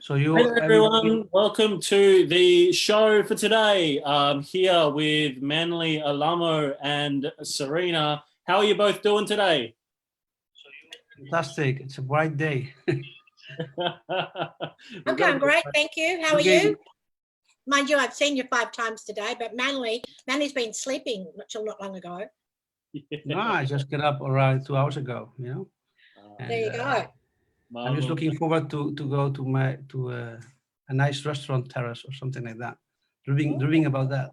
So you, Hey there, everyone. Welcome to the show for today. I'm here with Manly, Ellemo, and Serena. How are you both doing today? Fantastic. It's a bright day. I'm going great, thank you. How are you? Mind you, I've seen you 5 times today, but Manly's been sleeping not long ago. Yeah. No, I just got up around 2 hours ago, you know. And, there you go. I'm just looking forward to go to a nice restaurant terrace or something like that. Dreaming about that.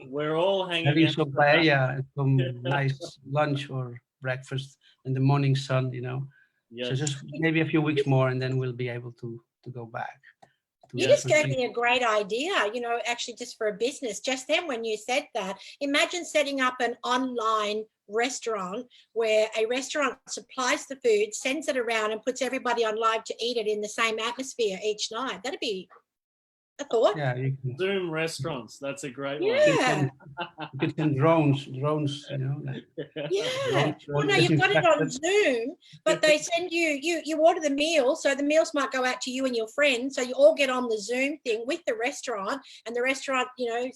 We're all hanging having out. some paella and some nice lunch or breakfast in the morning sun, you know. Yes. So just maybe a few weeks more, and then we'll be able to go back. You just gave me a great idea, you know, actually just for a business. Just then when you said that, imagine setting up an online restaurant where a restaurant supplies the food, sends it around and puts everybody on live to eat it in the same atmosphere each night. That'd be a thought. Yeah, you can, Zoom restaurants. That's a great one. You can send drones, you know. Like, yeah. Well, no, you've got it on Zoom, but they send you order the meal, so the meals might go out to you and your friends, so you all get on the Zoom thing with the restaurant, and the restaurant, you know,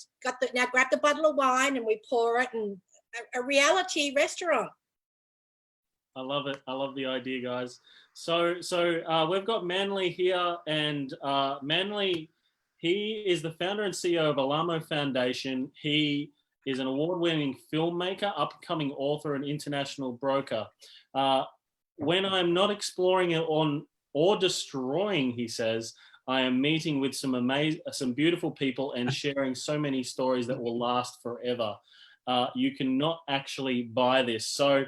now grab the bottle of wine and we pour it, and a reality restaurant. I love it. I love the idea, guys. So we've got Manly here, and Manly, he is the founder and CEO of Ellemo Foundation. He is an award-winning filmmaker, upcoming author, and international broker. When I'm not exploring it or destroying, he says, I am meeting with some beautiful people and sharing so many stories that will last forever. You cannot actually buy this. So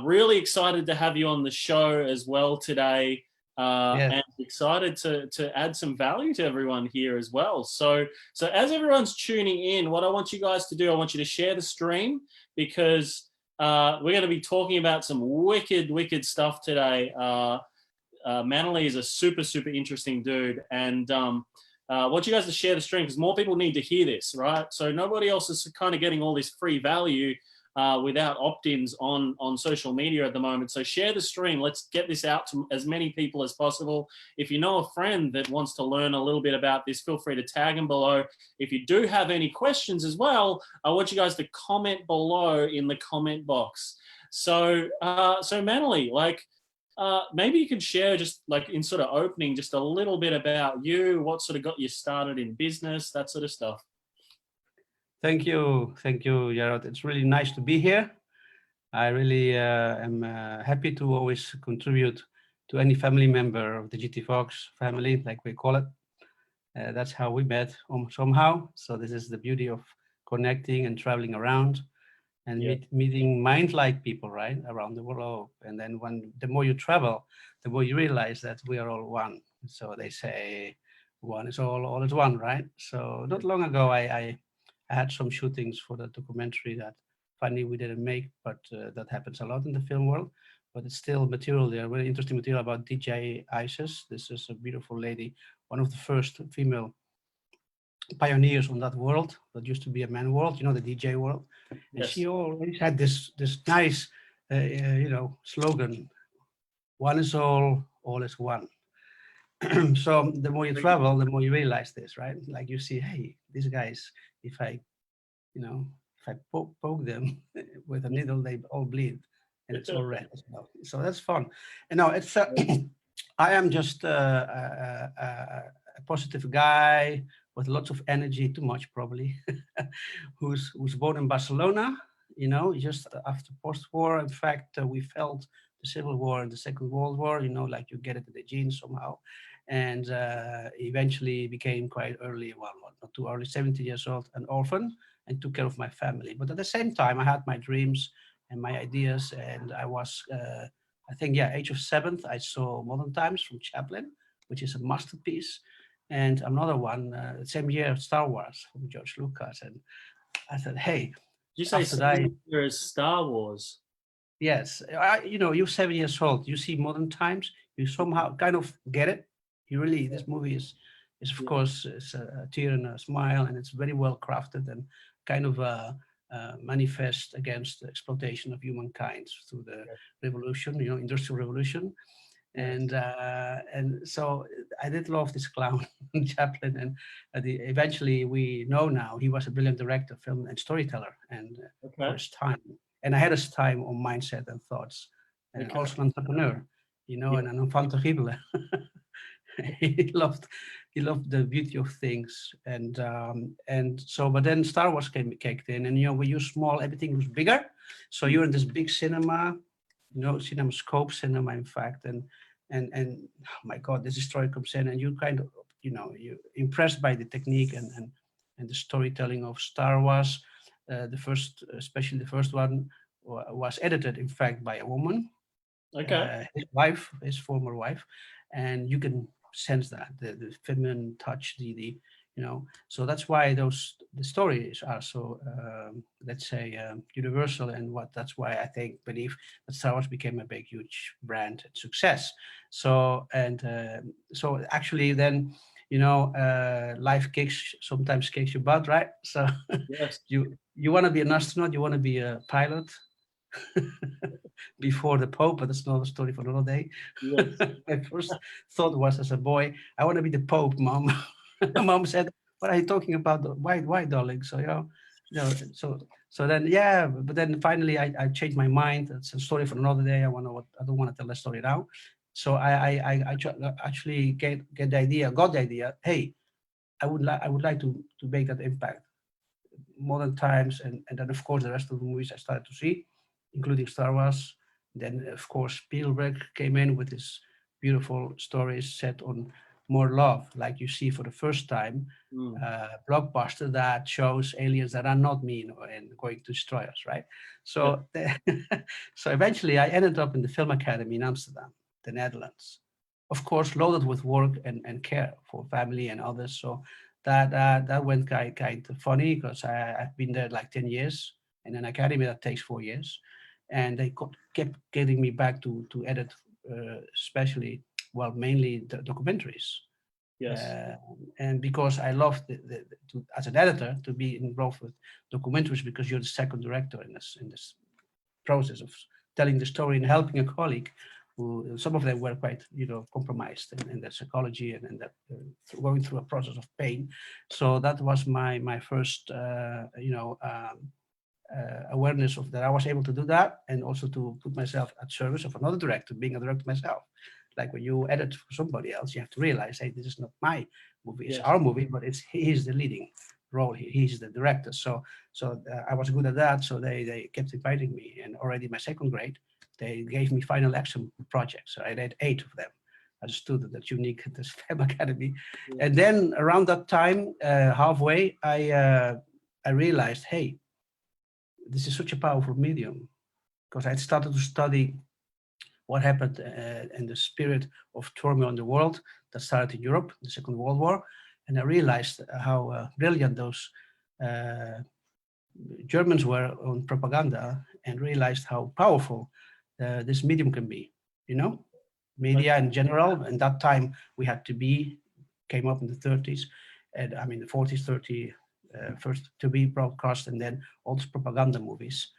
really excited to have you on the show as well today. And excited to add some value to everyone here as well. So as everyone's tuning in, what I want you guys to do, I want you to share the stream, because we're going to be talking about some wicked stuff today. Manly is a super interesting dude, and I want you guys to share the stream because more people need to hear this, right? So nobody else is kind of getting all this free value without opt-ins on social media at the moment. So share the stream. Let's get this out to as many people as possible. If you know a friend that wants to learn a little bit about this, feel free to tag them below. If you do have any questions as well, I want you guys to comment below in the comment box. So Manly, like, maybe you could share, just like in sort of opening, just a little bit about you, what sort of got you started in business, that sort of stuff. Thank you, Jared. It's really nice to be here. I really am happy to always contribute to any family member of the GT Fox family, like we call it. That's how we met somehow. So this is the beauty of connecting and traveling around and meeting mind-like people, right, around the world. And then the more you travel, the more you realize that we are all one. So they say one is all is one, right? So not long ago, I had some shootings for the documentary that finally we didn't make, but that happens a lot in the film world. But it's still material there, really interesting material about DJ Isis. This is a beautiful lady, one of the first female pioneers on that world that used to be a man world, you know, the DJ world. And she always had this nice, you know, slogan: "One is all is one." So the more you travel, the more you realize this, right? Like you see, hey, these guys, if I poke them with a needle, they all bleed, and it's all red as well. So that's fun. And now it's I am just a positive guy with lots of energy, too much probably, who's born in Barcelona, you know, just after post-war. In fact, we felt the Civil War and the Second World War, you know, like you get it in the genes somehow. And eventually became quite early, well, not too early, 70 years old, an orphan, and took care of my family. But at the same time, I had my dreams and my ideas, and I was, I think, age of 7, I saw Modern Times from Chaplin, which is a masterpiece. And another one, same year, Star Wars from George Lucas. And I said, hey. Did you say 7 years Star Wars? Yes. You know, you're 7 years old. You see Modern Times, you somehow kind of get it. You really, this movie is of course, it's a tear and a smile, and it's very well crafted and kind of manifest against the exploitation of humankind through the revolution, you know, industrial revolution. And so I did love this clown Chaplin, and eventually we know now he was a brilliant director, film and storyteller, and for his time, and ahead of his time on mindset and thoughts, and also an entrepreneur, and an enfant terrible. he loved the beauty of things, and so, but then Star Wars kicked in, and when you're small, everything was bigger, so you're in this big cinema, CinemaScope cinema, in fact, and oh my God, this story comes in, and you kind of, you're impressed by the technique and the storytelling of Star Wars. Especially the first one, was edited, in fact, by a woman, his former wife, and you can sense that the feminine touch, so that's why the stories are so let's say universal, and that's why I believe that Star Wars became a big, huge brand success. So so actually then life sometimes kicks your butt, right? So Yes. you want to be an astronaut, you want to be a pilot before the Pope, but that's another story for another day. Yes. My first thought was, as a boy, I want to be the Pope, Mom. Mom said, "What are you talking about? Why, darling?" So so then but then finally I changed my mind. It's a story for another day. I don't want to tell that story now. So I actually got the idea. Hey, I would like to make that impact modern times, and then of course the rest of the movies I started to see, including Star Wars. Then of course Spielberg came in with his beautiful stories set on more love, like you see for the first time, blockbuster that shows aliens that are not mean and going to destroy us, right? So so eventually I ended up in the Film Academy in Amsterdam, the Netherlands, of course loaded with work and care for family and others. So that went kind of funny, because I've been there like 10 years, in an academy that takes 4 years, and they kept getting me back to edit, especially, well, mainly the documentaries. Yes. And because I love as an editor to be involved with documentaries, because you're the second director in this process of telling the story and helping a colleague who, some of them were quite, compromised in their psychology and that going through a process of pain. So that was my first, awareness of that I was able to do that, and also to put myself at service of another director, being a director myself. Like when you edit for somebody else, you have to realize, hey, this is not my movie, it's our movie, but he's the leading role, he's the director. So I was good at that, so they kept inviting me, and already my second grade, they gave me final action projects. So I did 8 of them as a student. That's unique at this Film Academy. And then around that time, halfway, I realized, hey, this is such a powerful medium, because I had started to study what happened in the spirit of turmoil in the world that started in Europe, the Second World War. And I realized how brilliant those Germans were on propaganda, and realized how powerful this medium can be. Media in general. In that time, we had came up in the 30s, and I mean the 40s, 30, first to be broadcast, and then all these propaganda movies.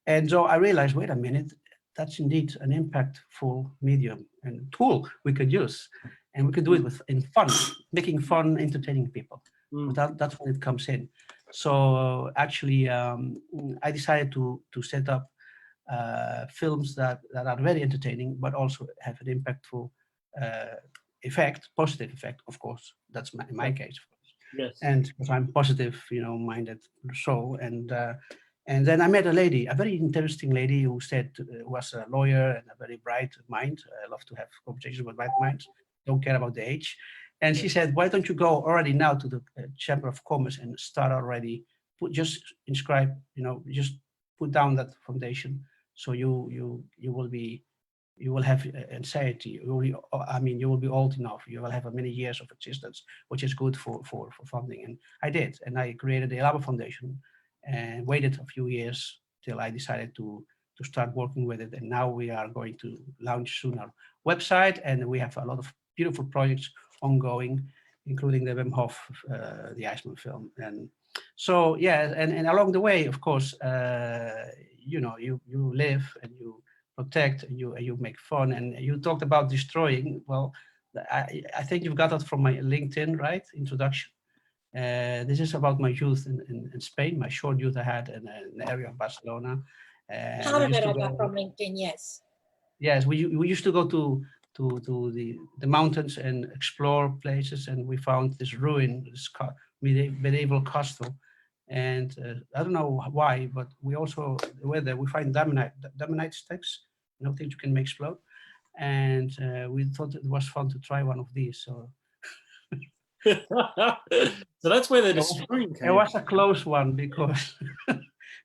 And so I realized, wait a minute, that's indeed an impactful medium and tool we could use, and we could do it in fun, making fun, entertaining people. But that's when it comes in. So actually, I decided to set up films that are very entertaining, but also have an impactful effect, positive effect, of course. That's in my case, of course. Yes. And because I'm positive, minded soul, and then I met a lady, a very interesting lady, who was a lawyer and a very bright mind. I love to have conversations with bright minds. Don't care about the age. And she said, "Why don't you go already now to the Chamber of Commerce and start already? Just inscribe, just put down that foundation. So you will have anxiety. You will be old enough. You will have many years of existence, which is good for funding." And I did, and I created the Ellemo Foundation, and waited a few years till I decided to start working with it. And now we are going to launch soon our website, and we have a lot of beautiful projects ongoing, including the Wim Hof, the Iceman film. And so, and along the way, of course, you live and you protect, and you make fun. And you talked about destroying. Well, I think you've got that from my LinkedIn, right? Introduction. This is about my youth in Spain, my short youth I had in an area of Barcelona. Part of it I got from LinkedIn, yes. Yes, we used to go to the mountains and explore places, and we found this ruin, this medieval castle. And I don't know why, but we also were there. We find diamondite sticks, things you can make explode. And we thought it was fun to try one of these. So so that's where the destroying came. It was a close one because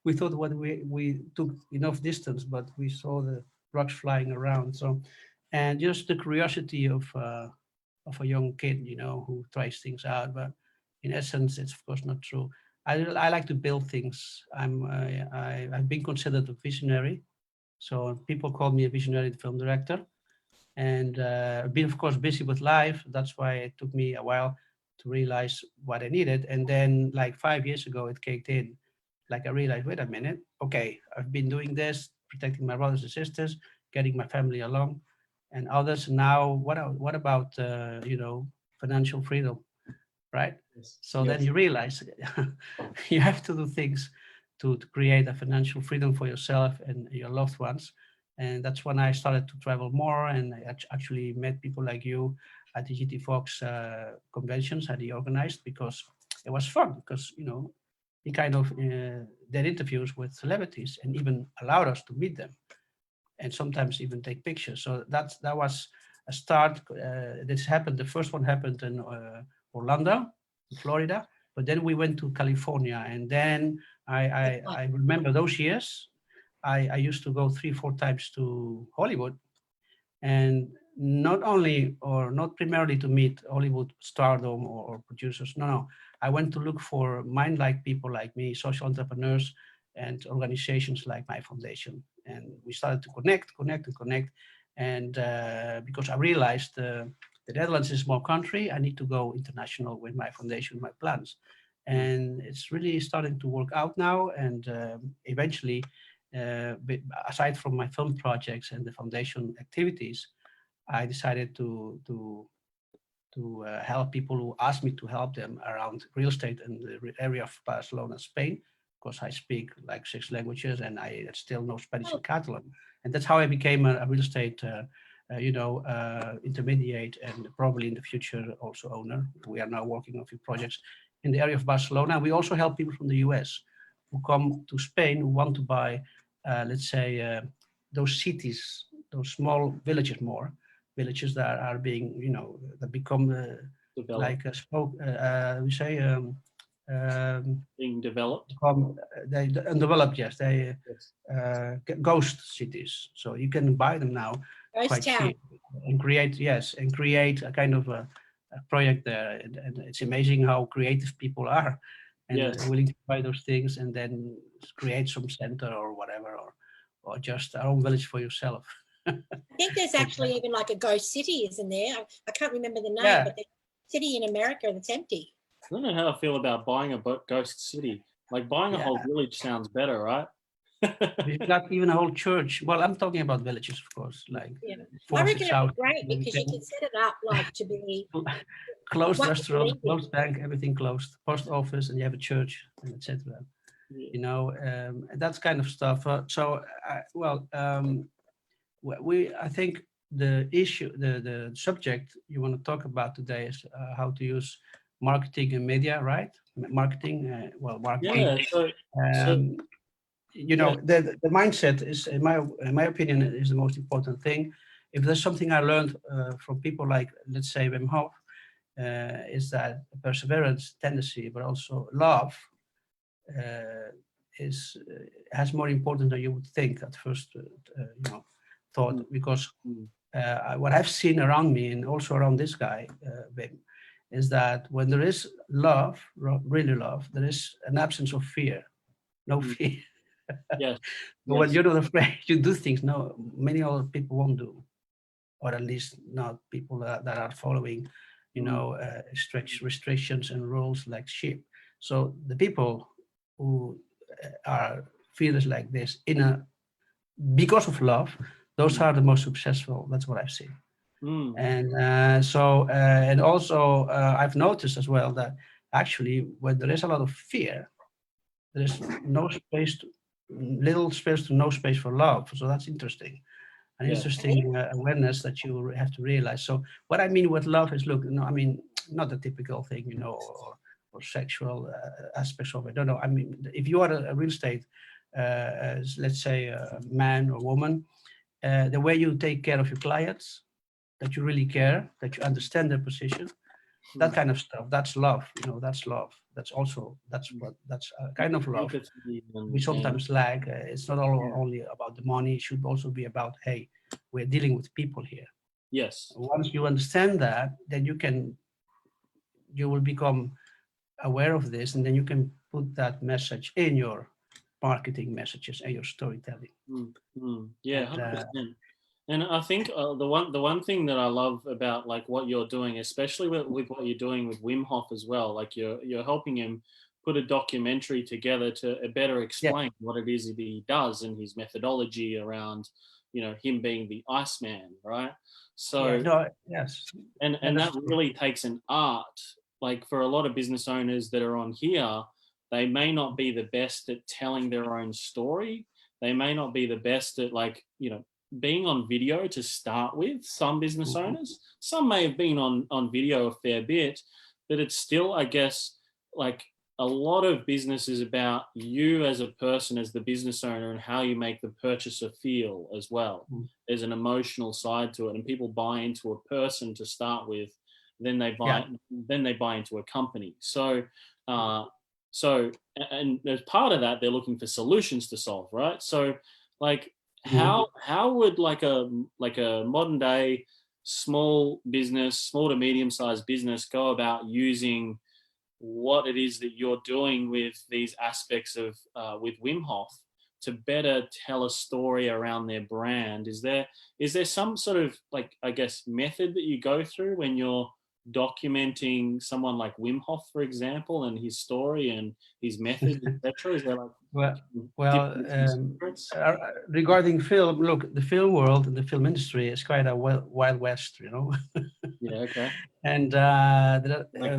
we thought when we took enough distance, but we saw the rocks flying around. So, and just the curiosity of a young kid, who tries things out. But in essence, it's of course not true. I like to build things. I've been considered a visionary. So people call me a visionary film director. And I've been, of course, busy with life. That's why it took me a while to realize what I needed. And then like 5 years ago, it kicked in. Like I realized, wait a minute, okay, I've been doing this, protecting my brothers and sisters, getting my family along, and others. Now, what about, financial freedom, right? Yes. So then you realize you have to do things to create a financial freedom for yourself and your loved ones. And that's when I started to travel more, and I actually met people like you at the GT Fox conventions that he organized, because it was fun, because, he kind of did interviews with celebrities and even allowed us to meet them and sometimes even take pictures. So that was a start. This happened, the first one happened in Orlando, Florida, but then we went to California. And then I remember those years, I used to go 3-4 times to Hollywood, and not only or not primarily to meet Hollywood stardom or producers. No, I went to look for mind-like people like me, social entrepreneurs and organizations like my foundation. And we started to connect. And because I realized the Netherlands is a small country, I need to go international with my foundation, my plans. And it's really starting to work out now. And eventually, aside from my film projects and the foundation activities, I decided to help people who asked me to help them around real estate in the area of Barcelona, Spain, because I speak like 6 languages and I still know Spanish and Catalan. And that's how I became a real estate, intermediate, and probably in the future also owner. We are now working on a few projects in the area of Barcelona. We also help people from the US who come to Spain who want to buy, let's say, those cities, those small villages more. Villages that are being, that become like a spoke, we say, being developed. They undeveloped, yes. They ghost cities. So you can buy them now quite cheap and create a kind of a project there. And it's amazing how creative people are and willing to buy those things and then create some center or whatever, or just our own village for yourself. I think there's actually even like a ghost city, isn't there? I can't remember the name, but there's a city in America that's empty. I don't know how I feel about buying a ghost city. Like buying a whole village sounds better, right? We've got even a whole church. Well, I'm talking about villages, of course. Like I reckon it's great because you can set it up like to be closed restaurant, closed bank, everything closed, post office, and you have a church, and etc. That's kind of stuff. I think the issue, the subject you want to talk about today is how to use marketing and media, right? Marketing, marketing. The mindset is, in my opinion, is the most important thing. If there's something I learned from people like, let's say, Wim Hof, is that perseverance, tendency, but also love has more importance than you would think at first. Thought, because what I've seen around me and also around this guy, Wim, is that when there is love, really love, there is an absence of fear, no fear. When you're not afraid, you do things many other people won't do, or at least not people that are following, restrictions and rules like sheep. So the people who are fearless like this because of love, Those are the most successful. That's what I've seen. Mm. And and also I've noticed as well that actually when there is a lot of fear, there is no space to, little space to no space for love. So that's interesting. An Yeah. interesting awareness that you have to realize. So what I mean with love is, look, no, I mean, not the typical thing, you know, or sexual aspects of it. No, I mean, if you are a real estate, let's say a man or woman, the way you take care of your clients, that you really care, that you understand their position, that kind of stuff, that's love, you know, that's love. That's also, that's a kind of love Empathy we sometimes lack. It's not Yeah. only about the money, it should also be about, hey, we're dealing with people here. Yes. Once you understand that, then you will become aware of this, and then you can put that message in your marketing messages and your storytelling. Yeah, And, 100%. And I think the one thing that I love about like what you're doing, especially with what you're doing with Wim Hof as well, like you're helping him put a documentary together to better explain what it is that he does and his methodology around, you know, him being the Iceman, right? So yes, and that really takes an art. Like for a lot of business owners that are on here, they may not be the best at telling their own story. They may not be the best at, like, you know, being on video to start with. Some business owners, some may have been on video a fair bit, but it's still, I guess, like a lot of business is about you as a person, as the business owner, and how you make the purchaser feel as well. There's an emotional side to it, and people buy into a person to start with, then they buy into a company. So and as part of that, they're looking for solutions to solve, right? So like how would like a modern day small to medium sized business go about using what it is that you're doing with these aspects of with Wim Hof to better tell a story around their brand? Is there some sort of, like, I guess, method that you go through when you're documenting someone like Wim Hof, for example, and his story and his method, etc.? Is there like regarding film, look, the film world and the film industry is quite a wild west, you know. Yeah. Okay. And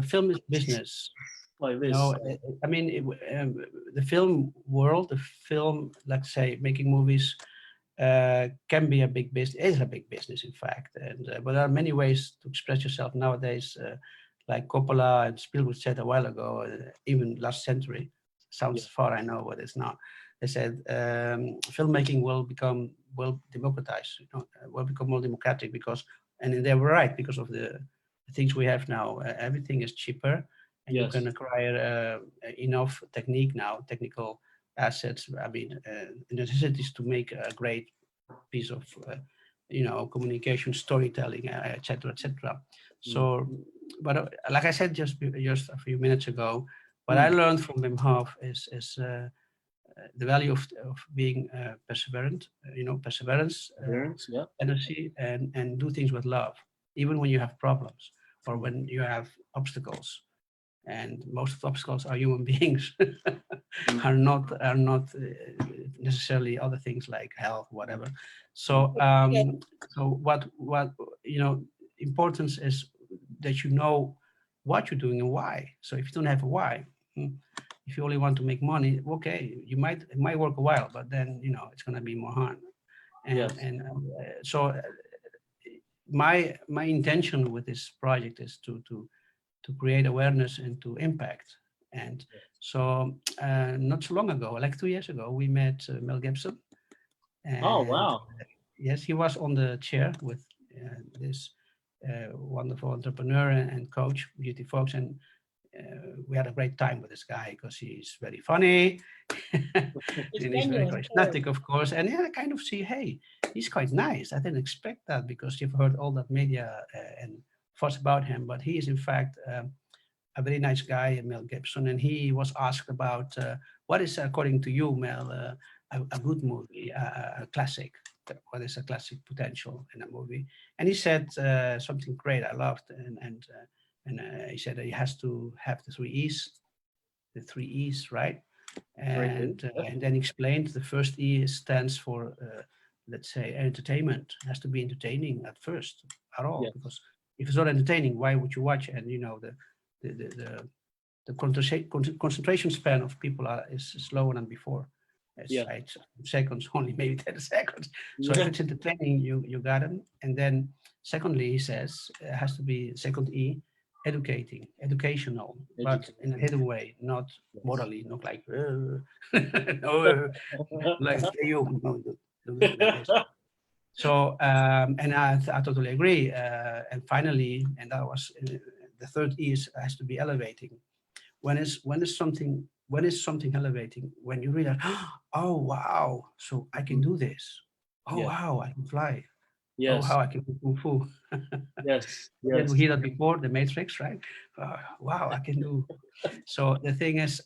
film is business. Like this. You know, I mean, the film world, the film, let's say, making movies can be a big business, is a big business, in fact. And but there are many ways to express yourself nowadays, like Coppola and Spielberg said a while ago, even last century. Sounds far, I know, but it's not. They said filmmaking will democratize, you know, will become more democratic because, and they were right, because of the things we have now. Everything is cheaper, and you can acquire enough technical assets. I mean, necessities to make a great piece of, you know, communication, storytelling, etc., etc. So, but like I said just a few minutes ago, what I learned from Wim Hof is the value of being perseverant, you know, perseverance, energy, and do things with love, even when you have problems or when you have obstacles. And most of the obstacles are human beings, are not necessarily other things like health, whatever. So so what you know, importance is that you know what you're doing and why. So if you don't have a why, if you only want to make money, okay, it might work a while, but then, you know, it's going to be more harm. And so my intention with this project is to create awareness and to impact. And so not so long ago, like 2 years ago, we met Mel Gibson. And, oh, wow. Yes, he was on the chair with this wonderful entrepreneur and coach, Beauty Fox, and we had a great time with this guy because he's very funny and he's very charismatic, of course. And I kind of see, hey, he's quite nice. I didn't expect that because you've heard all that media and fuss about him, but he is in fact a very nice guy, Mel Gibson. And he was asked about what is, according to you, Mel, a good movie, a classic. What is a classic potential in a movie? And he said something great I loved, and he said that he has to have the three E's, right? And then explained the first E stands for let's say, entertainment. It has to be entertaining at first, at all, Yes. because if it's not entertaining, why would you watch? And you know, the concentration span of people is slower than before. It's Yeah. 8 seconds, only maybe 10 seconds. So if it's entertaining, you got them. And then secondly, he says, it has to be, second E, educational, but in a hidden way, not morally, not like, no, like you, no, do it like this. So, and I totally agree. And finally, and that was the third E has to be elevating. When is something elevating? When you realize, oh wow, so I can do this. Oh Yeah. wow, I can fly. Oh Yes. wow, I can do kung fu. Yes. Did Yes. we hear that before? The Matrix, right? Wow, I can do. So the thing is,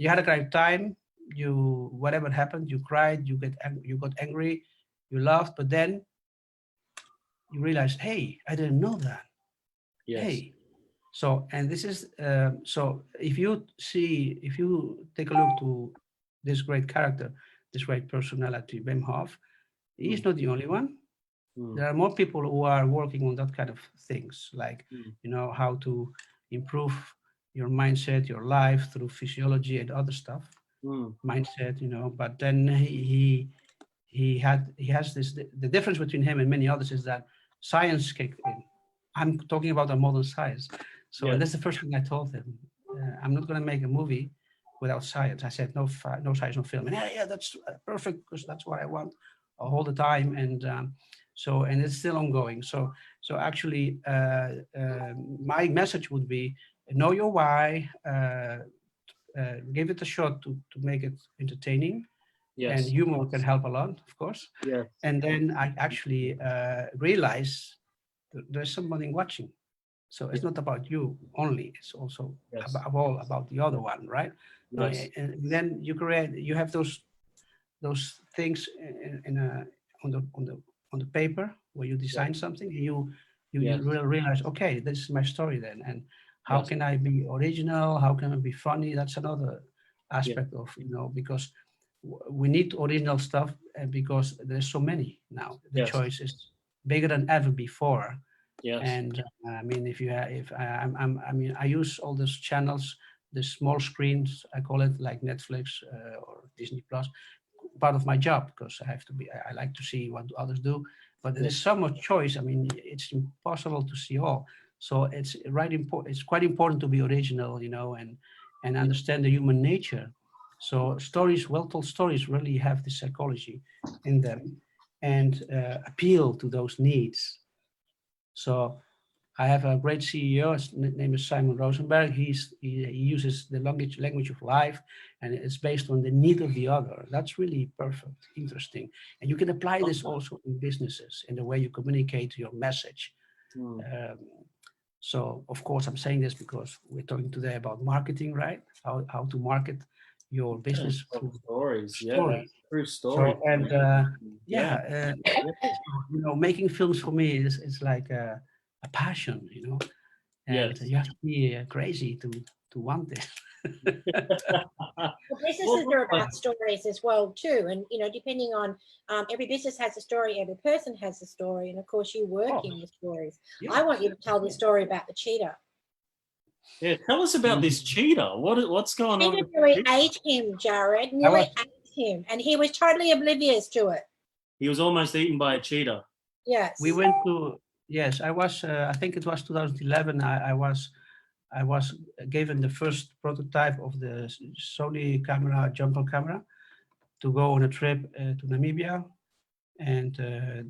you had a great time. You whatever happened, you cried, you got angry, you laughed, but then you realize, hey, I didn't know that. Yes. Hey, so and this is so if you take a look to this great character, this great personality, Wim Hof, he's not the only one. There are more people who are working on that kind of things, like you know, how to improve your mindset, your life through physiology and other stuff, mindset, you know. But then he has this, the difference between him and many others is that science kicked in. I'm talking about a modern science. So and that's the first thing I told him. I'm not going to make a movie without science. I said, no science, no film. And yeah, that's perfect, because that's what I want all the time. And so, and it's still ongoing. So actually, my message would be, know your why, give it a shot to make it entertaining. Yes. And humor can help a lot, of course. Yes. And then I actually realize there's somebody watching. So it's not about you only. It's also about the other one, right? Yes. And then you have those things on the paper where you design something. And you will realize, okay, this is my story then, and how can I be original? How can I be funny? That's another aspect of, you know, because we need original stuff, because there's so many now. The choice is bigger than ever before. Yes. And I mean, I mean, I use all those channels, the small screens, I call it, like Netflix or Disney Plus, part of my job, because I like to see what others do. But there is so much choice. I mean, it's impossible to see all. So it's quite important to be original, you know, and understand the human nature. So stories, well-told stories, really have the psychology in them and appeal to those needs. So I have a great CEO. His name is Simon Rosenberg. He uses the language of life, and it's based on the need of the other. That's really perfect, interesting, and you can apply this also in businesses, in the way you communicate your message. So of course, I'm saying this because we're talking today about marketing, right? How to market your business through stories. Through stories. So, and you know, making films for me is like a passion, you know, and you have to be crazy to want this. Well, businesses are about stories as well too, and you know, depending on every business has a story, every person has a story, and of course you work in the stories. I want you to tell the story about the cheetah. Yeah, tell us about this cheetah. What's going on? Nearly ate him, Jared. Nearly ate him, and he was totally oblivious to it. He was almost eaten by a cheetah. Yes. We went to, yes, I was, I think it was 2011. I was given the first prototype of the Sony camera, jumper camera, to go on a trip to Namibia. And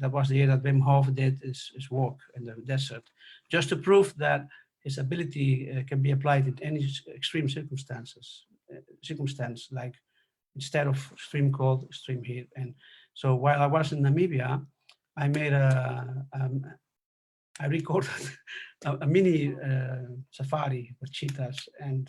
that was the year that Wim Hof did his walk in the desert, just to prove that his ability can be applied in any extreme circumstance, like instead of extreme cold, extreme heat. And so while I was in Namibia, I made I recorded a mini safari with cheetahs, and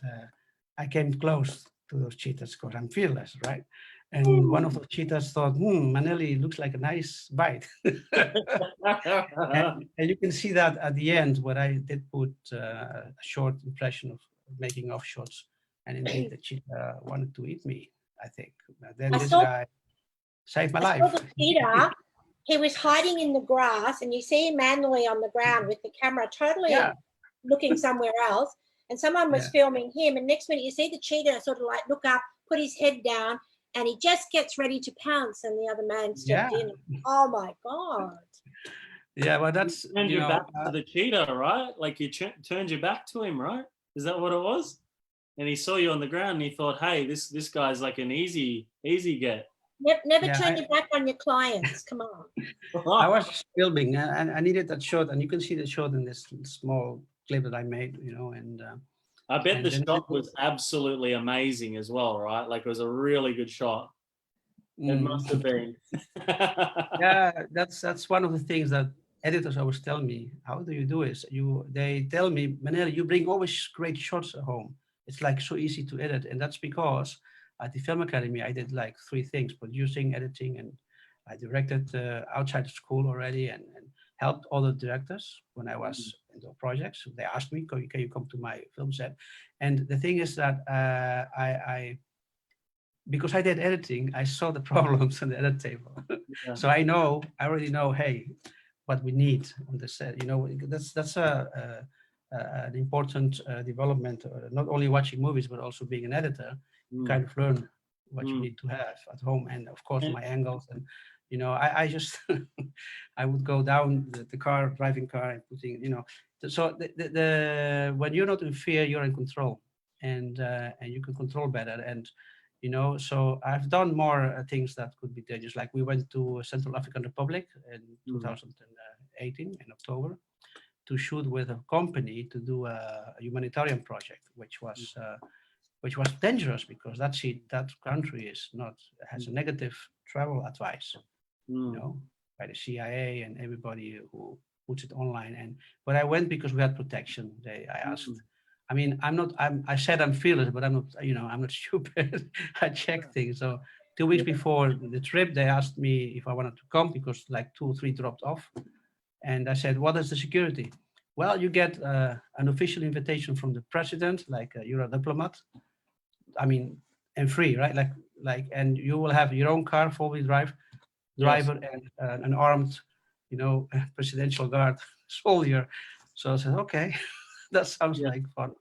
I came close to those cheetahs because I'm fearless, right? And one of the cheetahs thought, Manelli looks like a nice bite. and you can see that at the end, where I did put a short impression of making off shots. And indeed, the cheetah wanted to eat me, I think. Then this guy Saved my I saw life. the cheetah. He was hiding in the grass, and you see him manually on the ground with the camera totally Yeah. looking somewhere else. And someone was filming him, and next minute you see the cheetah sort of like look up, put his head down, and he just gets ready to pounce, and the other man stepped in. Oh my God. Yeah, well, that's, Turned your back to the cheetah, right? Like you turned your back to him, right? Is that what it was? And he saw you on the ground and he thought, hey, this guy's like an easy get. Never turn your back on your clients. Come on. I was filming and I needed that shot, and you can see the shot in this small clip that I made, you know, and I bet the shot was absolutely amazing as well, right? Like it was a really good shot. It must have been. Yeah, that's one of the things that editors always tell me. How do you do it? They tell me, Manel, you bring always great shots at home. It's like so easy to edit, and that's because at the Film Academy I did like 3 things: producing, editing, and I directed outside of school already, and helped other directors when I was in the projects. They asked me, can you come to my film set? And the thing is that because I did editing, I saw the problems on the edit table. Yeah. So I already know, hey, what we need on the set. You know, that's an important development. Not only watching movies, but also being an editor. You kind of learn what you need to have at home, and of course my angles. And you know, I just I would go down the car, driving car, and putting, you know. So the when you're not in fear, you're in control, and you can control better. And you know, so I've done more things that could be dangerous. Like we went to Central African Republic in 2018 in October to shoot with a company to do a humanitarian project, which was dangerous because that country has a negative travel advice, you know, by the CIA and everybody who puts it online. But I went because we had protection. I asked. I mean, I said I'm fearless, but I'm not, you know, I'm not stupid. I checked things. So 2 weeks before the trip, they asked me if I wanted to come because like 2 or 3 dropped off. And I said, what is the security? Well, you get an official invitation from the president, like you're a diplomat. I mean, and free, right? And you will have your own car, 4-wheel drive, driver, and an armed, you know, presidential guard soldier. So I said, okay. That sounds like fun.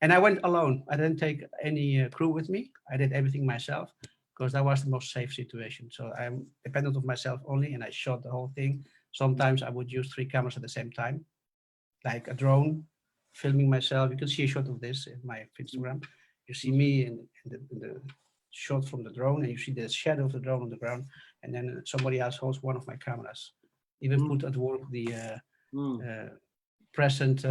And I went alone. I didn't take any crew with me. I did everything myself because that was the most safe situation. So I'm dependent on myself only, and I shot the whole thing. Sometimes I would use 3 cameras at the same time, like a drone, filming myself. You can see a shot of this in my Instagram. You see me in the shot from the drone, and you see the shadow of the drone on the ground. And then somebody else holds one of my cameras. Even put at work the present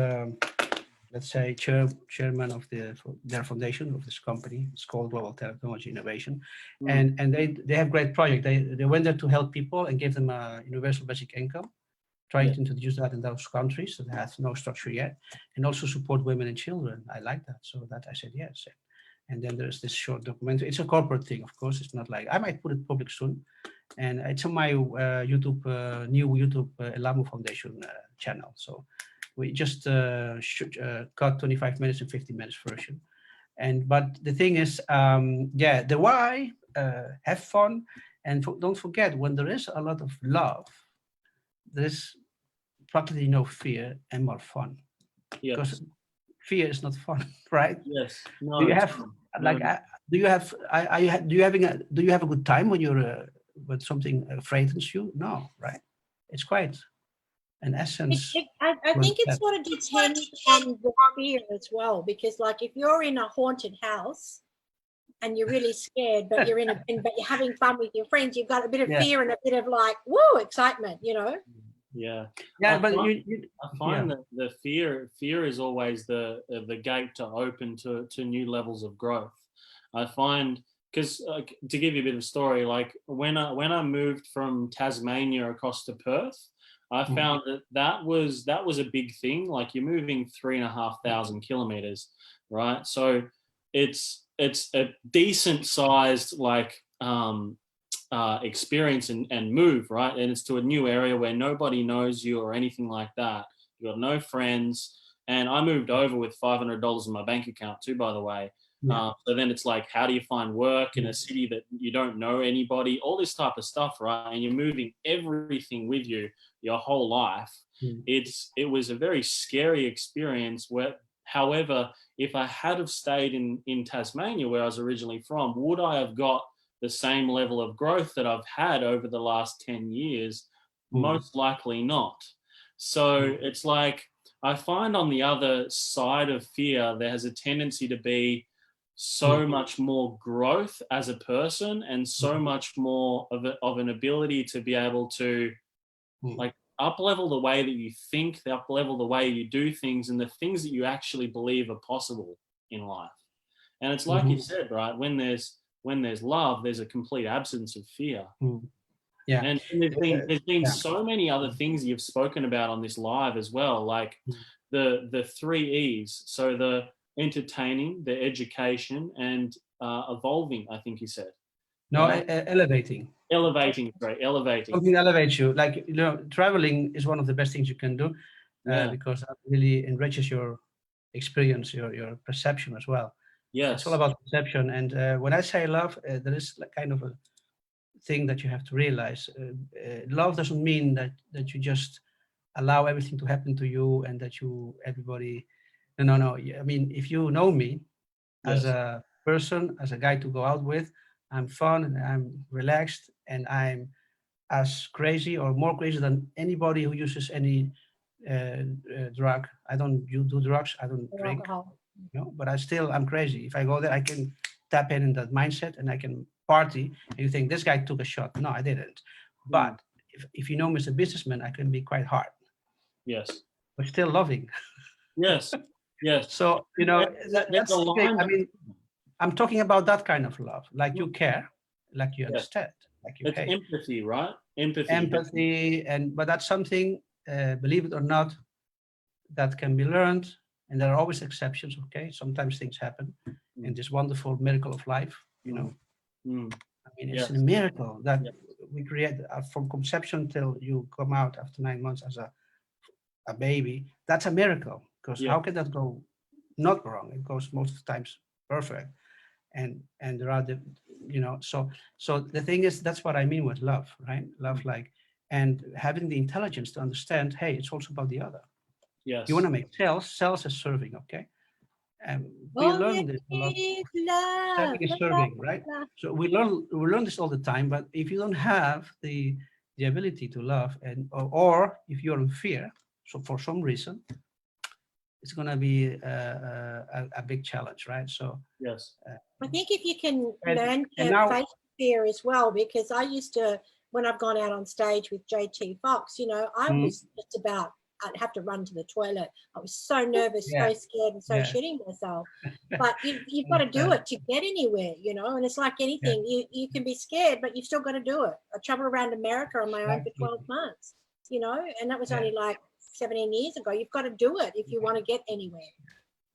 let's say chairman of their foundation of this company. It's called Global Technology Innovation, and they have great project. They went there to help people and give them a universal basic income, trying to introduce that in those countries that have no structure yet, and also support women and children. I like that, so that I said yes. And then there's this short documentary. It's a corporate thing, of course. It's not like I might put it public soon, and it's on my YouTube new YouTube Ellemo Foundation channel. So we just cut 25 minutes and 50 minutes version. But the thing is, the why, have fun, and don't forget, when there is a lot of love, there's practically no fear and more fun. Because fear is not fun, right? Yes. No, do you have like do you have a good time when you're when something frightens you? No, right? It's quite an essence. I think it sort of depends on the fear as well, because like if you're in a haunted house and you're really scared, but you're but you're having fun with your friends, you've got a bit of fear and a bit of like woo excitement, you know. I find that the fear is always the gate to open to new levels of growth. I find, because to give you a bit of story, like when I moved from Tasmania across to Perth, I found that was a big thing. Like you're moving 3,500 kilometers, right? So it's a decent sized like experience and move, right? And it's to a new area where nobody knows you or anything like that. You got no friends. And I moved over with $500 in my bank account too, by the way. Yeah. So then it's like, how do you find work in a city that you don't know anybody? All this type of stuff, right? And you're moving everything with you your whole life. It was a very scary experience. However, if I had have stayed in Tasmania, where I was originally from, would I have got the same level of growth that I've had over the last 10 years? Most likely not. So it's like, I find on the other side of fear, there has a tendency to be so much more growth as a person, and so much more of an ability to be able to like up level the way that you think, up level the way you do things, and the things that you actually believe are possible in life. And it's like you said, right? When there's love, there's a complete absence of fear. Yeah. And there's been so many other things you've spoken about on this live as well, like the 3 E's. So the entertaining, the education, and evolving, I think you said. No, elevating. Elevating, right? Elevating. Something elevates you. Like, traveling is one of the best things you can do because that really enriches your experience, your perception as well. Yes. It's all about perception. And when I say love, there is like kind of a thing that you have to realize. Love doesn't mean that you just allow everything to happen to you and that everybody. No. I mean, if you know me as a person, as a guy to go out with, I'm fun and I'm relaxed and I'm as crazy or more crazy than anybody who uses any drug. I don't do drugs. I don't drink. But I'm crazy. If I go there, I can tap in that mindset and I can party. And you think this guy took a shot? No, I didn't. But if you know me as a businessman, I can be quite hard. Yes. But still loving. Yes. Yes. So that's the thing. I mean, I'm talking about that kind of love, like you care, like you understand, like you it's hate. empathy, right? Empathy, but that's something, believe it or not, that can be learned, and there are always exceptions. Okay, sometimes things happen in this wonderful miracle of life. I mean, it's a miracle that we create from conception till you come out after 9 months as a baby. That's a miracle, because how can that go not wrong? It goes most of the times perfect. And there are so the thing is, that's what I mean with love, right? Love, like, and having the intelligence to understand, hey, it's also about the other. Yes. You want to make sales is serving, okay? And we learn this a lot. Selling is serving, right? So we learn this all the time. But if you don't have the ability to love, or if you're in fear, so for some reason, it's going to be a big challenge, right? So yes, I think if you can learn to face fear as well, because I used to, when I've gone out on stage with JT Fox, I was just about, I'd have to run to the toilet. I was so nervous, so scared, and so shitting myself. But you've got to do it to get anywhere, and it's like anything. You can be scared, but you've still got to do it. I traveled around America on my own for 12 months, and that was only like 17 years ago. You've got to do it if you want to get anywhere.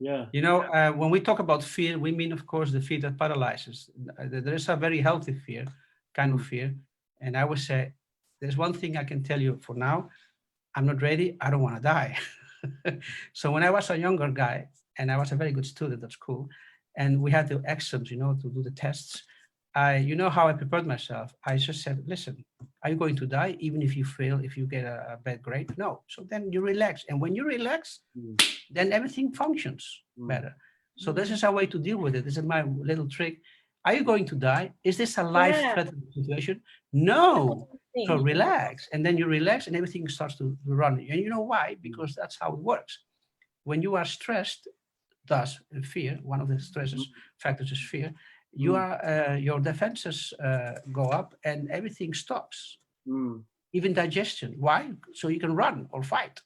Yeah. When we talk about fear, we mean, of course, the fear that paralyzes. There is a very healthy fear, kind of fear. And I would say, there's one thing I can tell you for now. I'm not ready. I don't want to die. So when I was a younger guy, and I was a very good student at school, and we had the exams, to do the tests, how I prepared myself. I just said, listen, are you going to die even if you fail, if you get a bad grade? No. So then you relax. And when you relax, then everything functions better. So this is our way to deal with it. This is my little trick. Are you going to die? Is this a life-threatening situation? No. So relax. And then you relax and everything starts to run. And you know why? Because that's how it works. When you are stressed, thus fear, one of the stresses factors is fear, your defenses go up and everything stops. Even digestion. Why? So you can run or fight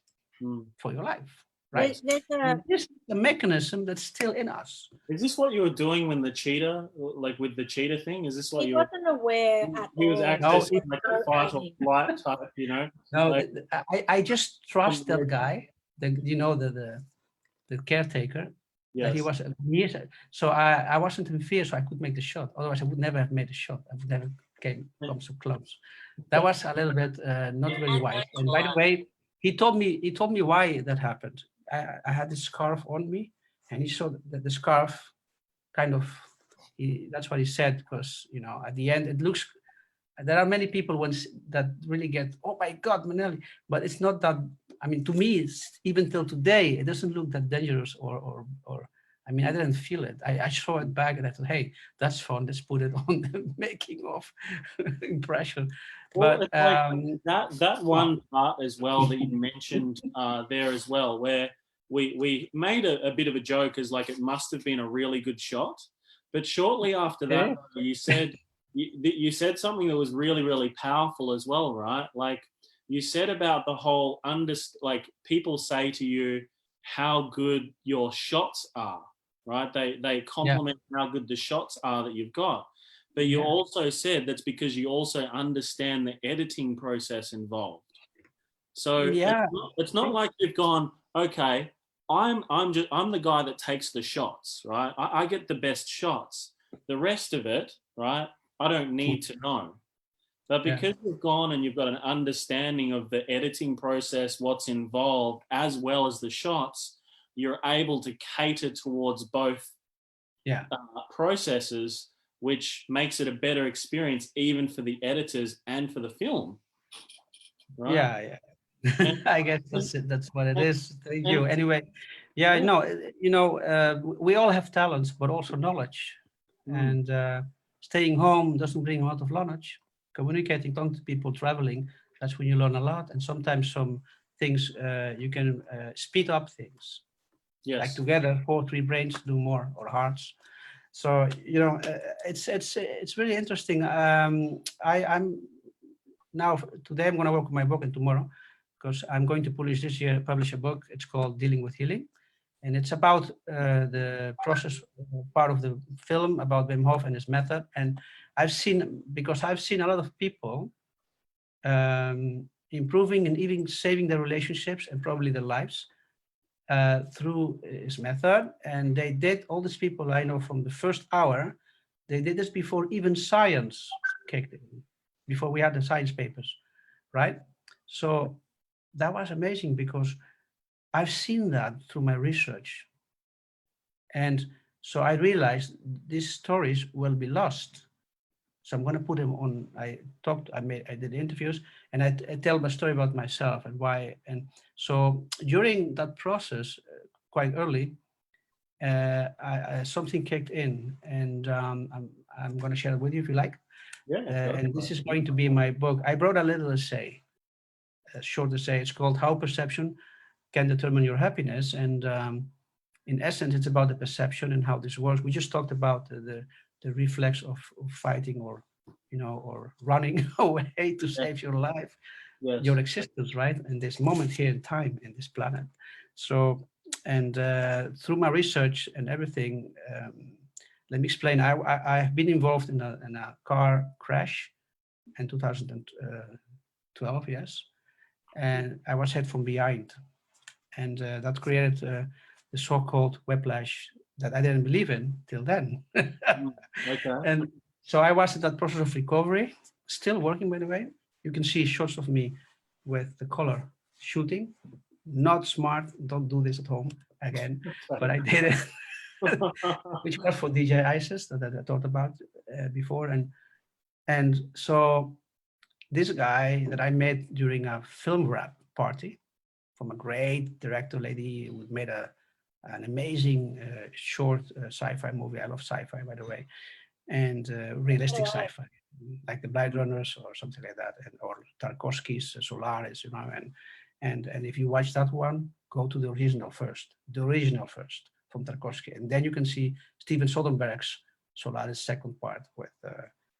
for your life. Right. This is the mechanism that's still in us. Is this what you were doing when the cheetah, like with the cheetah thing? Is this what he you wasn't aware at all? He was accessing like a fight or flight type, No, like, I just trust that guy, the caretaker. Yes. That he was so I wasn't in fear, so I could make the shot. Otherwise, I would never have made the shot. I would never come so close. That was a little bit not very wise. And by the way, he told me why that happened. I had this scarf on me, and he saw that the scarf kind of, that's what he said, because, you know, at the end, it looks, there are many people that really get, oh my God, Manelli, but it's not that, I mean, to me, it's even till today, it doesn't look that dangerous or I mean, I didn't feel it. I saw it back and I thought, hey, that's fun. Let's put it on the making of impression. Well, But it's like that one part as well that you mentioned there as well, where we made a bit of a joke as like it must have been a really good shot, but shortly after that, you said something that was really, really powerful as well, right? Like you said about the whole like people say to you how good your shots are, right? They compliment how good the shots are that you've got. But you also said that's because you also understand the editing process involved. So it's not like you've gone, okay, I'm the guy that takes the shots, right? I get the best shots. The rest of it, right, I don't need to know. But because you've gone and you've got an understanding of the editing process, what's involved, as well as the shots, you're able to cater towards both processes, which makes it a better experience even for the editors and for the film. Right? Yeah. I guess that's it. That's what it is. Thank you. Anyway, we all have talents, but also knowledge. And staying home doesn't bring a lot of knowledge. Communicating, talking to people, traveling, that's when you learn a lot. And sometimes some things you can speed up things. Yes. Like together, 3 brains do more, or hearts. So it's really interesting. I'm now today I'm going to work on my book, and tomorrow, because I'm going to publish a book. It's called Dealing with Healing, and it's about the process part of the film about Wim Hof and his method. And I've seen a lot of people improving and even saving their relationships and probably their lives through his method. And they did, all these people I know from the first hour, they did this before even science kicked in, before we had the science papers, right? So that was amazing, because I've seen that through my research. And so I realized these stories will be lost. So I'm going to put them on. I did interviews, and I tell my story about myself and why. And so during that process, quite early, something kicked in, and I'm going to share it with you if you like. And this is going to be my book. I wrote a little essay, a short essay. It's called How Perception Can Determine Your Happiness. And in essence, it's about the perception and how this works. We just talked about the reflex of fighting or running away to save your life, your existence, right? And this moment here in time in this planet. So, and through my research and everything, let me explain. I have been involved in a car crash in 2012, yes. And I was hit from behind. And that created the so-called whiplash that I didn't believe in till then. And so I was in that process of recovery, still working, by the way. You can see shots of me with the color shooting. Not smart, don't do this at home again, but I did it, which was for DJ Isis that I talked about before. And so this guy that I met during a film wrap party from a great director lady who made an amazing short sci-fi movie. I love sci-fi, by the way, and realistic sci-fi, like the Blade Runners or something like that, or Tarkovsky's Solaris, and if you watch that one, go to the original first from Tarkovsky, and then you can see Steven Soderbergh's Solaris second part with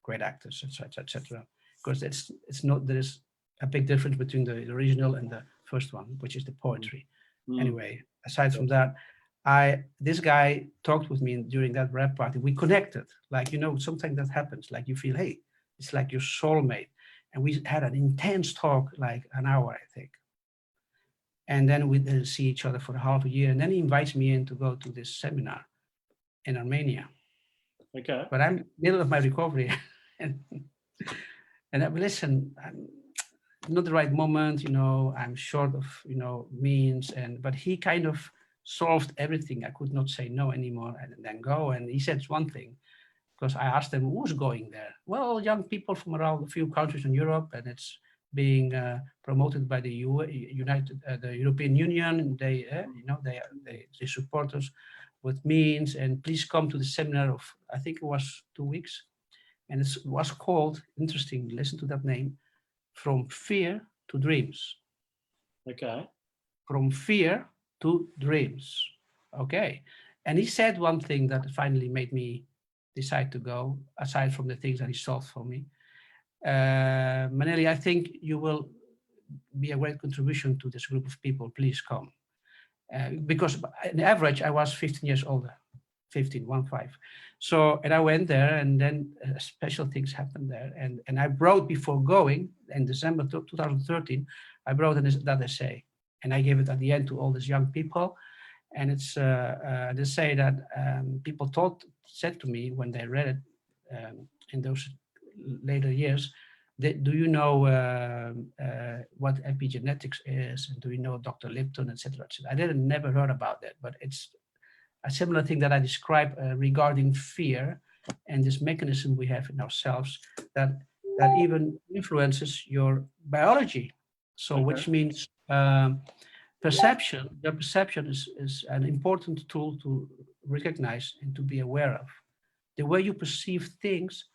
great actors, etc., etc. Because it's not, there is a big difference between the original and the first one, which is the poetry. Anyway, aside from that, this guy talked with me during that rap party. We connected, like, something that happens, like you feel, hey, it's like your soulmate. And we had an intense talk, like an hour, I think. And then we didn't see each other for half a year. And then he invites me in to go to this seminar in Armenia. Okay. But I'm middle of my recovery. and I listen, I'm not the right moment, I'm short of, means. But he kind of solved everything. I could not say no anymore and then go. And he said one thing, because I asked them, who's going there? Well, young people from around a few countries in Europe, and it's being promoted by the the European Union. And they, they support us with means, and please come to the seminar of, I think it was 2 weeks. And it was called, interesting, listen to that name, From Fear to Dreams. Okay. From fear to dreams. Okay. And he said one thing that finally made me decide to go, aside from the things that he solved for me. Maneli, I think you will be a great contribution to this group of people. Please come. Because on average, I was 15 years older, 15. So, and I went there, and then special things happened there. And I brought, before going, in December 2013, I brought that essay, and I gave it at the end to all these young people. And it's they say that people said to me when they read it in those later years, do you know what epigenetics is, and do you know Dr. Lipton, etc. I never heard about that, but it's a similar thing that I describe regarding fear and this mechanism we have in ourselves that even influences your biology. So, Okay. which means perception. Your perception is an important tool to recognize and to be aware of. The way you perceive things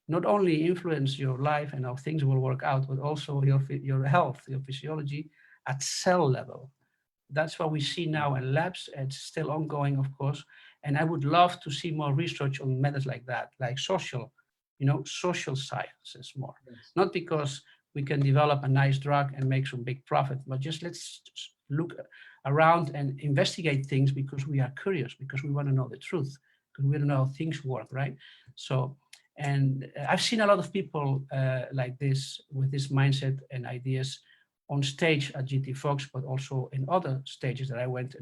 not only influence your life and how things will work out, but also your health, your physiology at cell level. That's what we see now in labs. It's still ongoing, of course. And I would love to see more research on methods like that, like social sciences more. Yes. Not because we can develop a nice drug and make some big profit, but just let's look around and investigate things because we are curious, because we want to know the truth, because we don't know how things work, right? So, and I've seen a lot of people like this, with this mindset and ideas on stage at GT Fox, but also in other stages that I went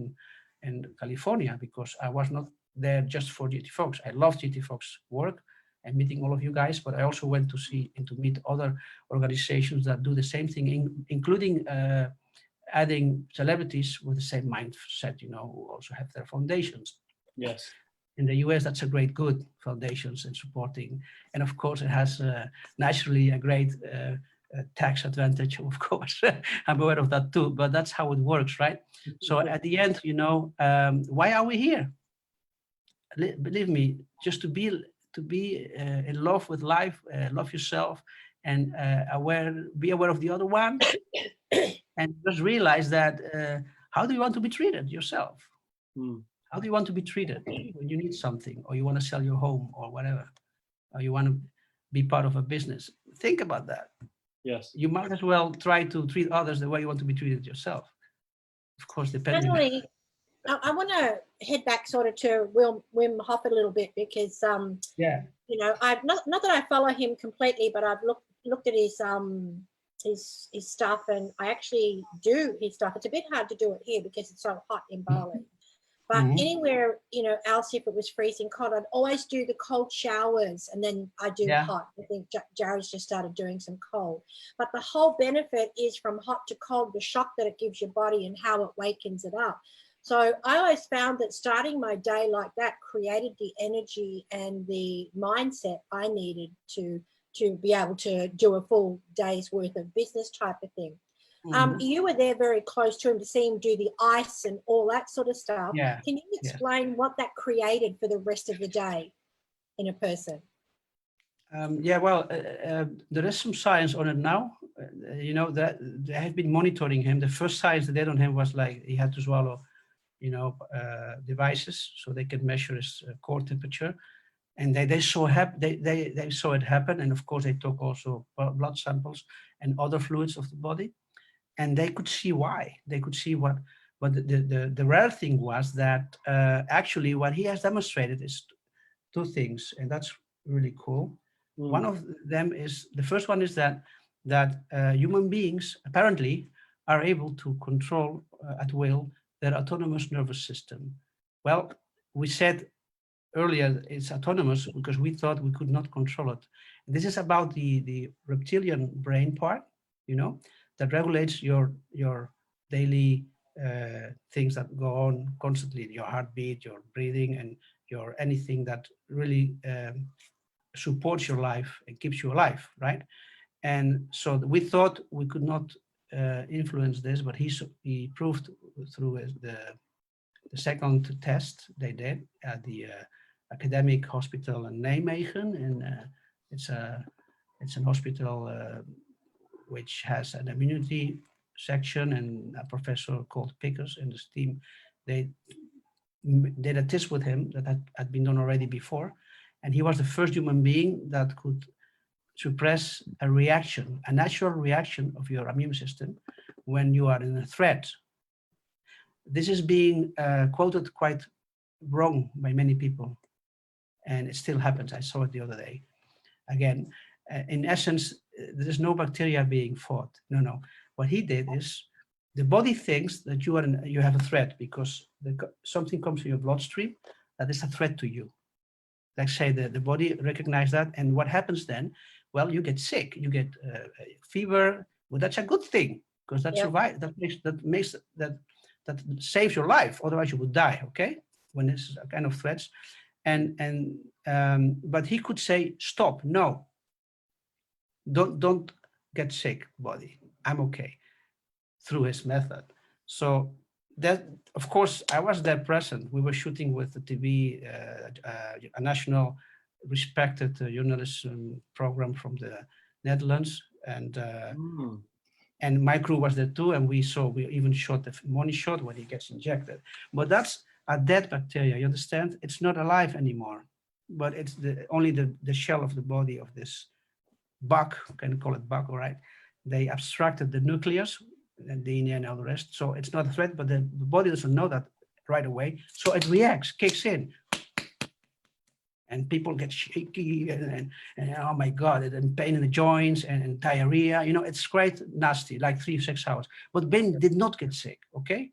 in California, because I was not there just for GT Fox. I love GT Fox work and meeting all of you guys, but I also went to see and to meet other organizations that do the same thing, including adding celebrities with the same mindset, who also have their foundations. Yes. In the US, that's a great good foundations and supporting. And of course, it has naturally a great tax advantage, of course. I'm aware of that too, but that's how it works, right? So at the end, why are we here? Believe me, just to be in love with life, love yourself, and be aware of the other one, and just realize that how do you want to be treated yourself? How do you want to be treated when you need something, or you want to sell your home, or whatever, or you want to be part of a business? Think about that. Yes. You might as well try to treat others the way you want to be treated yourself. Of course, depending. Finally, I want to head back sort of to Wim Hof a little bit, because I've not that I follow him completely, but I've looked at his stuff, and I actually do his stuff. It's a bit hard to do it here because it's so hot in Bali. But anywhere, else, if it was freezing cold, I'd always do the cold showers, and then I do hot. I think Jared's just started doing some cold. But the whole benefit is from hot to cold, the shock that it gives your body and how it wakens it up. So I always found that starting my day like that created the energy and the mindset I needed to be able to do a full day's worth of business type of thing. You were there very close to him to see him do the ice and all that sort of stuff. Yeah. Can you explain what that created for the rest of the day in a person? There is some science on it now. That they have been monitoring him. The first science they did on him was like he had to swallow, devices so they could measure his core temperature, and they saw they saw it happen. And of course, they took also blood samples and other fluids of the body. And they could see why. They could see what the rare thing was that actually what he has demonstrated is two things, and that's really cool. One of them is, the first one is that human beings apparently are able to control at will their autonomous nervous system. Well, we said earlier it's autonomous because we thought we could not control it. This is about the reptilian brain part, that regulates your daily things that go on constantly, your heartbeat, your breathing, and your anything that really supports your life and keeps you alive, right? And so we thought we could not influence this, but he proved through the second test they did at the academic hospital in Nijmegen, and it's an hospital which has an immunity section, and a professor called Pickers and his team, they did a test with him that had been done already before, and he was the first human being that could suppress a reaction, a natural reaction of your immune system when you are in a threat. This is being quoted quite wrong by many people, and it still happens. I saw it the other day. Again, in essence, there is no bacteria being fought. No. What he did is the body thinks that you have a threat because something comes in your bloodstream that is a threat to you. Like say the body recognizes that, and what happens then? Well, you get sick, you get fever. Well, that's a good thing because that that saves your life. Otherwise, you would die. Okay, when this is a kind of threats, but he could say, stop, no, don't get sick, body. I'm okay, through his method. So that, of course, I was there present. We were shooting with the TV, a national respected journalism program from the Netherlands, and my crew was there too, and we even shot the money shot when he gets injected. But that's a dead bacteria, you understand? It's not alive anymore, but it's only the shell of the body of this bug, can call it bug, all right? They abstracted the nucleus and DNA and all the rest, so it's not a threat, but the body doesn't know that right away, so it reacts, kicks in, and people get shaky and oh my God, and pain in the joints and diarrhea, it's quite nasty, like 3-6 hours. But Ben did not get sick, okay?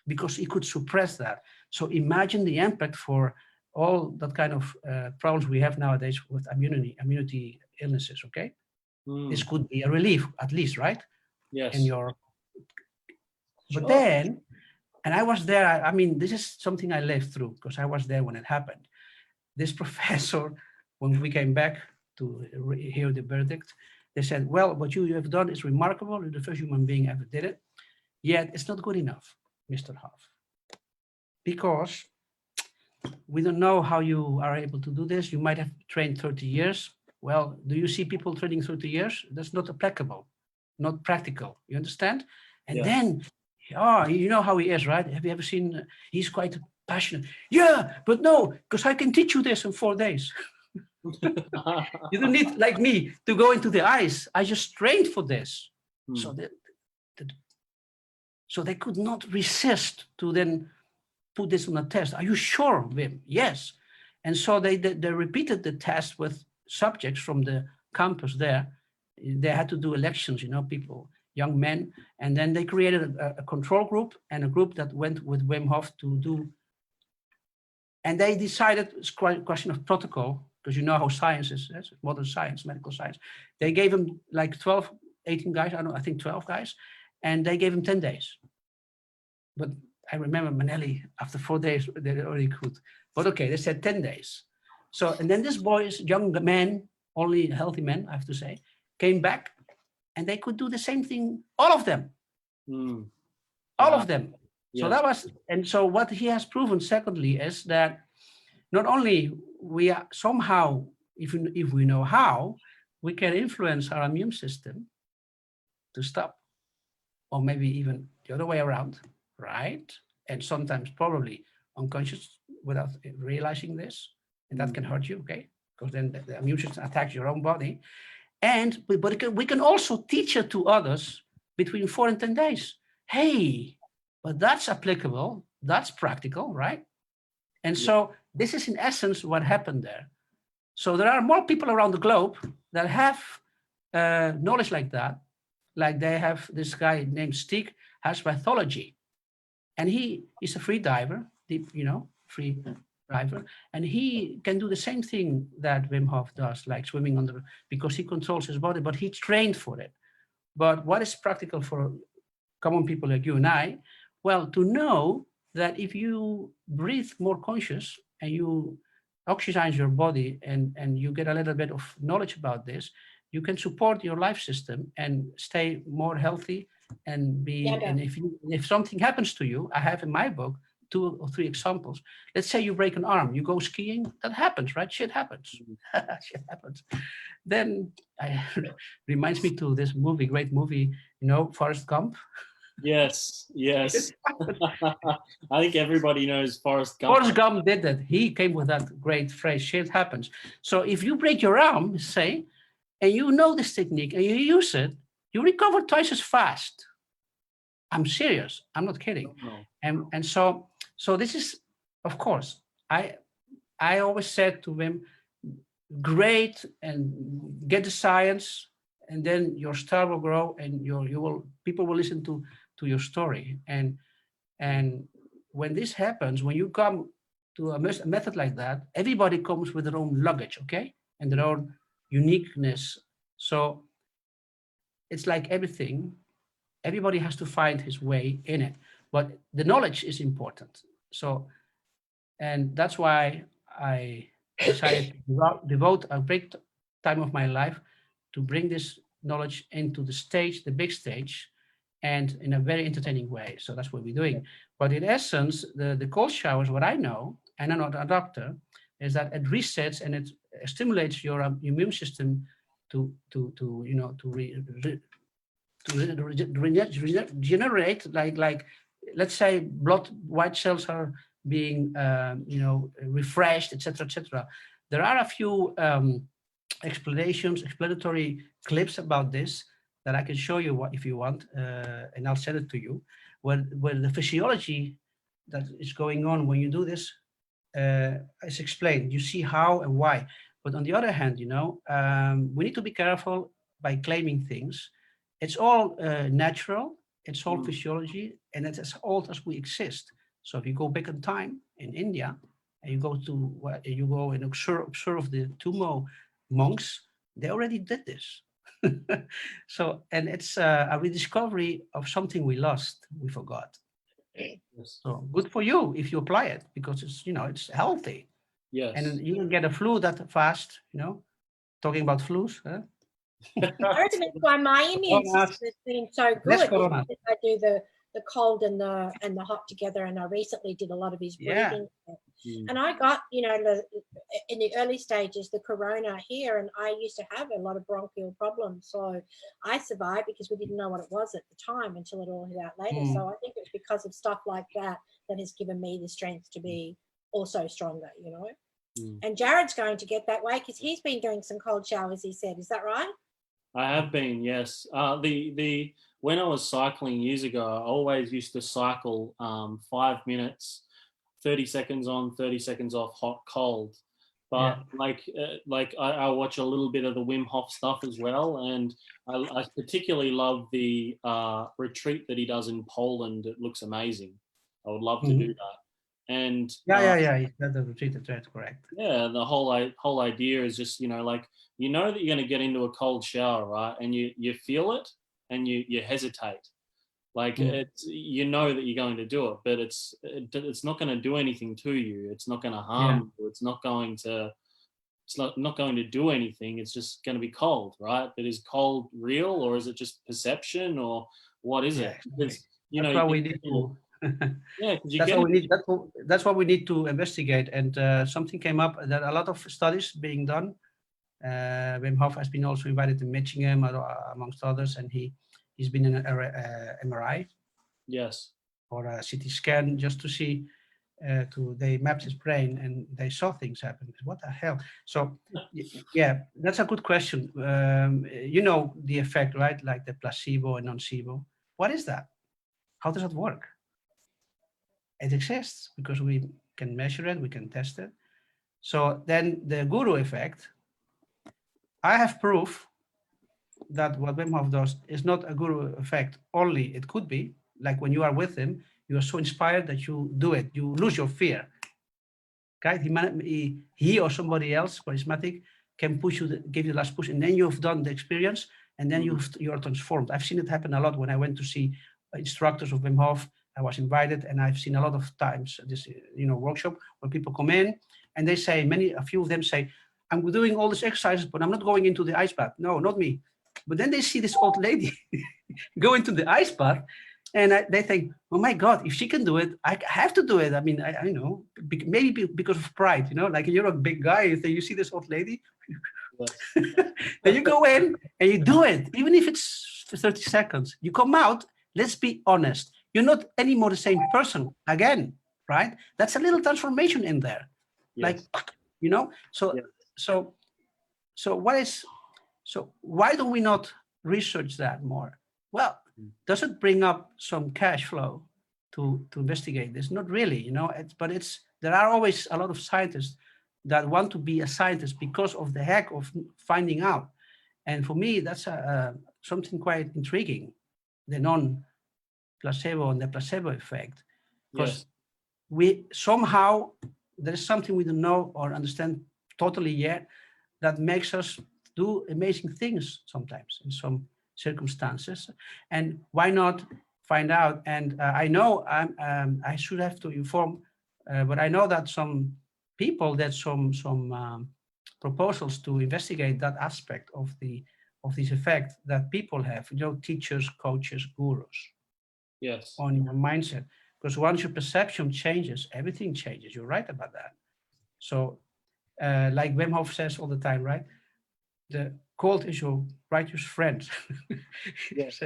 Because he could suppress that. So imagine the impact for all that kind of problems we have nowadays with immunity illnesses, okay? This could be a relief, at least, right? Yes. But then, and I was there, I mean, this is something I lived through because I was there when it happened. This professor, when we came back to hear the verdict, they said, well, what you have done is remarkable. You're the first human being ever did it. Yet it's not good enough, Mr. Huff, because we don't know how you are able to do this. You might have trained 30 years. Well, do you see people training 30 years? That's not applicable, not practical. You understand? And then, you know how he is, right? Have you ever seen, he's quite passionate. Yeah, but no, because I can teach you this in 4 days. You don't need, like me, to go into the ice. I just trained for this. So they could not resist to then put this on a test. Are you sure, Wim? Yes. And so they repeated the test with subjects from the campus there. They had to do elections, people, young men. And then they created a control group and a group that went with Wim Hof to do. And they decided, it's quite a question of protocol, because you know how science is, modern science, medical science. They gave him like 12, 18 guys, I think 12 guys, and they gave him 10 days. But I remember Manelli, after 4 days, they already could. But okay, they said 10 days. So, and then this boys, young men, only healthy men, I have to say, came back and they could do the same thing, all of them. All of them. So that was, and so what he has proven, secondly, is that not only we are somehow, if we know how, we can influence our immune system to stop, or maybe even the other way around, right? And sometimes probably unconscious without realizing this, and that can hurt you, okay? Because then the immune system attacks your own body. And but we can also teach it to others between 4 and 10 days. Hey, but that's applicable, that's practical, right? And so this is in essence what happened there. So there are more people around the globe that have knowledge like that. Like they have this guy named Stieg, has pathology. And he is a free diver, free diver. And he can do the same thing that Wim Hof does, like swimming under, because he controls his body, but he trained for it. But what is practical for common people like you and I, Well, to know that if you breathe more conscious and you oxygen your body and you get a little bit of knowledge about this, you can support your life system and stay more healthy and be, Yeah, and if something happens to you, I have in my book 2 or 3 examples. Let's say you break an arm, you go skiing, that happens, right? Shit happens. Shit happens. Then reminds me to this movie, great movie, you know, Forrest Gump. Yes, yes. I think everybody knows Forrest Gump. Forrest Gump did that. He came with that great phrase, shit happens. So if you break your arm, say, and you know this technique and you use it, you recover twice as fast. I'm serious. I'm not kidding. Oh. And so this is, of course, I always said to him, great, and get the science, and then your star will grow, and people will listen to your story. And when this happens, when you come to a method like that, everybody comes with their own luggage, okay, and their own uniqueness. So it's like everything. Everybody has to find his way in it, but the knowledge is important. So, and that's why I decided to devote a great time of my life to bring this knowledge into the stage, the big stage, and in a very entertaining way. So that's what we're doing. But in essence, the cold showers, what I know, and I'm not a doctor, is that it resets and it stimulates your immune system to regenerate, like let's say blood white cells are being refreshed, etc. There are a few explanatory clips about this that I can show you if you want, and I'll send it to you, where the physiology that is going on when you do this is explained. You see how and why. But on the other hand, we need to be careful by claiming things. It's all natural, it's all physiology, and it's as old as we exist. So if you go back in time in India, and you go and observe the Tumo monks, they already did this. So, and it's a rediscovery of something we lost, we forgot. Yes. So good for you if you apply it, because it's healthy. Yes. And you don't get a flu that fast, talking about flus. Huh? I reckon that's why my immune system has been so good. I do the cold and the hot together, and I recently did a lot of his breathing. And I got, in the early stages, the corona here, and I used to have a lot of bronchial problems. So I survived because we didn't know what it was at the time until it all hit out later. So I think it's because of stuff like that has given me the strength to be also stronger, And Jared's going to get that way because he's been doing some cold showers, he said. Is that right? I have been, yes. When I was cycling years ago, I always used to cycle 5 minutes, 30 seconds on, 30 seconds off, hot, cold. But I watch a little bit of the Wim Hof stuff as well, and I particularly love the retreat that he does in Poland. It looks amazing. I would love to do that. And he said the retreat. That's correct. Yeah, the whole idea is just that you're going to get into a cold shower, right? And you feel it and you hesitate. Like it's that you're going to do it, but it's not going to do anything to you. It's not going to harm you. It's not going to do anything. It's just going to be cold, right? But is cold real, or is it just perception, or what is it? Because that's why we need to. That's what we need to investigate. And something came up that a lot of studies being done. Wim Hof has been also invited to Michigan, amongst others, and he's been in an MRI, yes, or a CT scan, just to see. They mapped his brain and they saw things happen. What the hell? So, that's a good question. The effect, right? Like the placebo and nocebo. What is that? How does it work? It exists because we can measure it, we can test it. So then the guru effect, I have proof that what Wim Hof does is not a guru effect only. It could be, like when you are with him, you are so inspired that you do it, you lose your fear. Okay? He or somebody else, charismatic, can push you, give you the last push, and then you've done the experience, and then you are transformed. I've seen it happen a lot when I went to see instructors of Wim Hof, I was invited, and I've seen a lot of times this, workshop where people come in and they say, a few of them say, I'm doing all these exercises, but I'm not going into the ice bath. No, not me. But then they see this old lady go into the ice bath, and they think, oh my God, if she can do it, I have to do it. I mean, I know, maybe because of pride, like you're a big guy, you see this old lady, Yes. then you go in and you do it, even if it's for 30 seconds. You come out, let's be honest, you're not anymore the same person again, right? That's a little transformation in there. Yes. Like, so, Yeah. so why do we not research that more? Well, does it bring up some cash flow to investigate this? Not really, but there are always a lot of scientists that want to be a scientist because of the heck of finding out. And for me, that's something quite intriguing, the non-placebo and the placebo effect, because we somehow, there is something we don't know or understand totally yet that makes us do amazing things sometimes in some circumstances. And why not find out? And I know I should have to inform, but I know that some people, that some proposals to investigate that aspect of this effect that people have, teachers, coaches, gurus, Yes. on your mindset. Because once your perception changes, everything changes. You're right about that. So like Wim Hof says all the time, right? The cold is your righteous friend. Yes.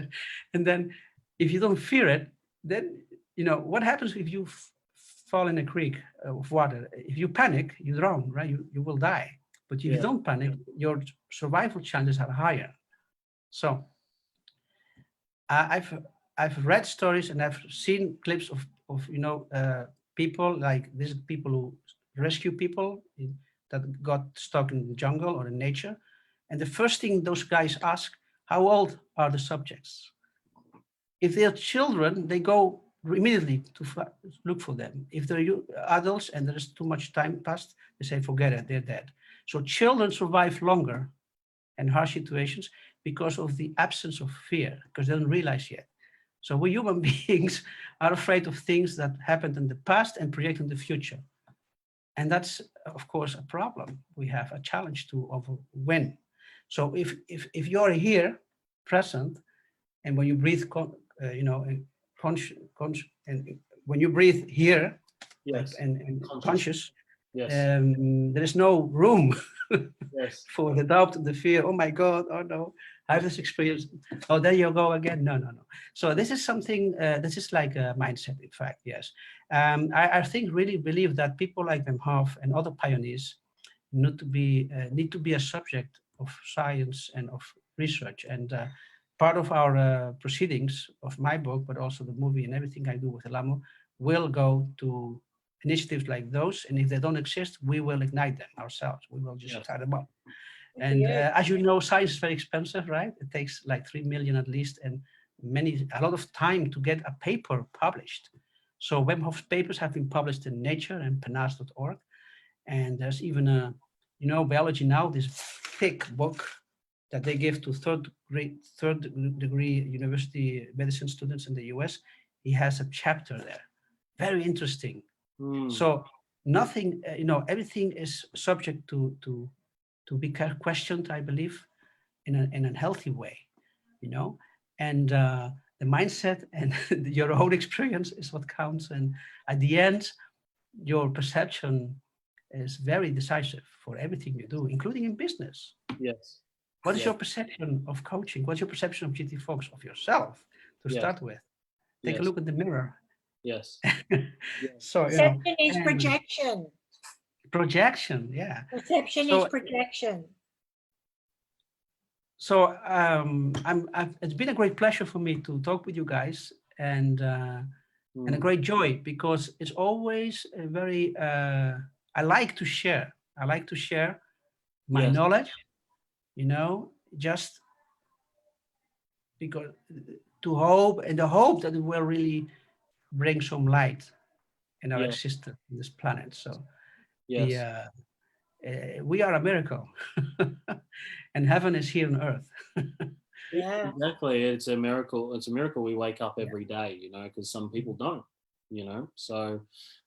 And then if you don't fear it, then, what happens if you fall in a creek of water? If you panic, you drown, right? You will die. But if you don't panic, your survival chances are higher. So I've read stories and I've seen clips of people like these people who rescue people that got stuck in the jungle or in nature. And the first thing those guys ask, how old are the subjects? If they're children, they go immediately to look for them. If they're adults and there's too much time passed, they say, forget it, they're dead. So children survive longer in harsh situations because of the absence of fear, because they don't realize yet. So we human beings are afraid of things that happened in the past and project in the future. And that's, of course, a problem. We have a challenge to win. So if you're here, present, and when you breathe, and when you breathe here, Yes. and conscious, Yes. there is no room Yes. for the doubt and the fear. Oh my God, oh no, I have this experience. Oh, there you go again. No. So this is something, this is like a mindset, in fact, yes. I think really believe that people like Wim Hof and other pioneers need to be a subject of science and of research. And part of our proceedings of my book, but also the movie and everything I do with Ellemo, will go to initiatives like those. And if they don't exist, we will ignite them ourselves. We will just start them up. And as you know, science is very expensive, right? It takes like 3 million at least, and a lot of time to get a paper published. So Wim Hof's papers have been published in Nature and PNAS.org. And there's even a, Biology Now, this thick book that they give to third degree university medicine students in the US. He has a chapter there. Very interesting. So nothing, everything is subject to be questioned, I believe, in a healthy way, and the mindset and your own experience is what counts. And at the end, your perception is very decisive for everything you do, including in business. Yes. What is your perception of coaching? What's your perception of GT Fox, of yourself, to start with? Take a look in the mirror. Yes. So, perception is projection. Projection, yeah. Perception is projection. So it's been a great pleasure for me to talk with you guys, and a great joy, because it's always a very, I like to share my knowledge, just because the hope that it will really bring some light in our existence on this planet. So we are a miracle and heaven is here on earth. Yeah. Exactly. It's a miracle. It's a miracle we wake up every day, you know, because some people don't, you know. So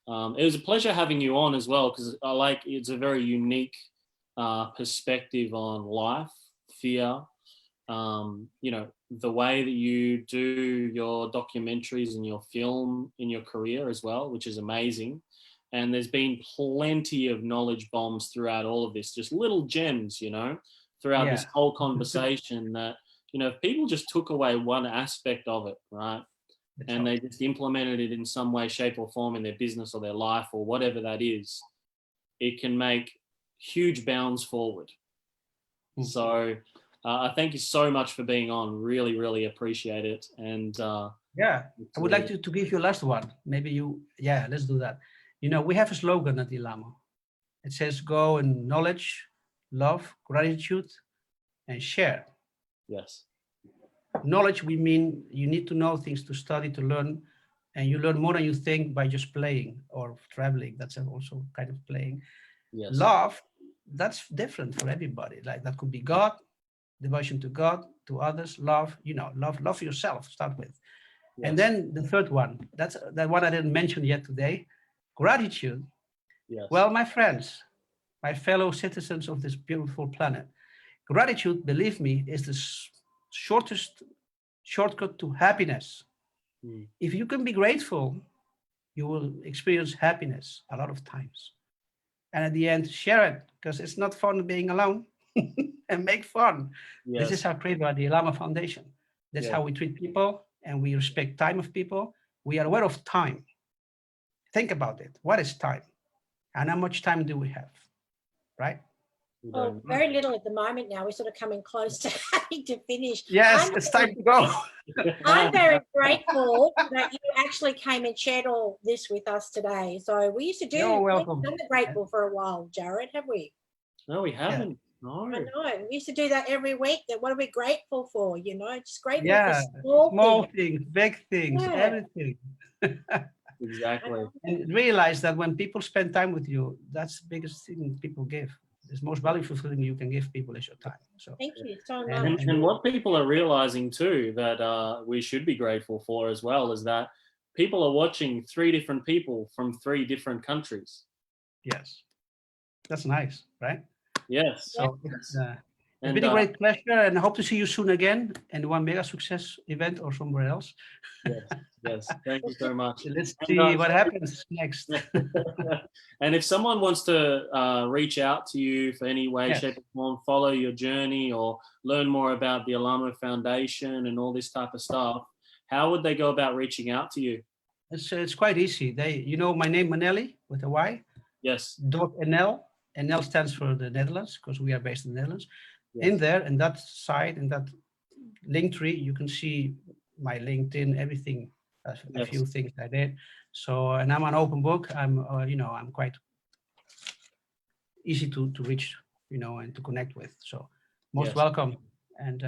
it was a pleasure having you on as well, because it's a very unique perspective on life, fear, you know, the way that you do your documentaries and your film in your career as well, which is amazing. And there's been plenty of knowledge bombs throughout all of this, just little gems, you know, throughout this whole conversation that, you know, if people just took away one aspect of it, right, and they just implemented it in some way, shape or form in their business or their life or whatever that is, it can make huge bounds forward. So I thank you so much for being on. Really, really appreciate it. And yeah, I would like to give you a last one. Maybe let's do that. You know, we have a slogan at Ellemo. It says, go in knowledge, love, gratitude, and share. Yes. Knowledge, we mean you need to know things, to study, to learn, and you learn more than you think by just playing or traveling. That's also kind of playing. Yes. Love, that's different for everybody. Like that could be God, devotion to God, to others, love, you know, love yourself, start with. Yes. And then the third one, that's that one I didn't mention yet today, gratitude. Yes. Well, my friends, my fellow citizens of this beautiful planet, gratitude, believe me, is the shortest shortcut to happiness. If you can be grateful, you will experience happiness a lot of times. And at the end, share it, because it's not fun being alone. And make fun. Yes. This is how created by the Ellemo Foundation. That's how we treat people, and we respect time of people. We are aware of time. Think about it. What is time? And how much time do we have? Right? Oh, very little at the moment now. We're sort of coming close to having to finish. Yes, it's time to go. I'm very grateful that you actually came and shared all this with us today. So we used to do. You're welcome. We've done the grateful for a while, Jared, have we? No, we haven't. Yeah. No. I know. We used to do that every week. That what are we grateful for? You know, just grateful for small things, big things, everything. Exactly. And realize that when people spend time with you, that's the biggest thing people give. The most valuable thing you can give people is your time. So thank you so much. And what people are realizing too that we should be grateful for as well is that people are watching 3 different people from 3 different countries. Yes, that's nice, right? Yes. So it's been a great pleasure, and I hope to see you soon again in one mega success event or somewhere else. Yes. Thank you so much. Let's see what happens next. And if someone wants to reach out to you for any way, shape, or form, follow your journey, or learn more about the Ellemo Foundation and all this type of stuff, how would they go about reaching out to you? It's quite easy. You know my name, Manelli, with a Y. Yes. .nl. NL stands for the Netherlands, because we are based in the Netherlands. Yes. In there, in that side, in that link tree, you can see my LinkedIn, everything, a few things I did. So, and I'm an open book. I'm, you know, I'm quite easy to reach, you know, and to connect with. So, most welcome. And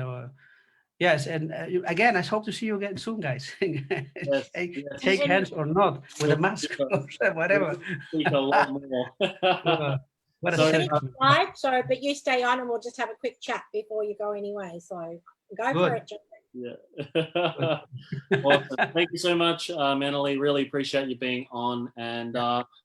yes, and again, I hope to see you again soon, guys. Shake hands or not with a mask, or whatever. Speak a lot more. But you stay on and we'll just have a quick chat before you go anyway. So go for it, John. Yeah. Awesome. Thank you so much, Manali. Really appreciate you being on. And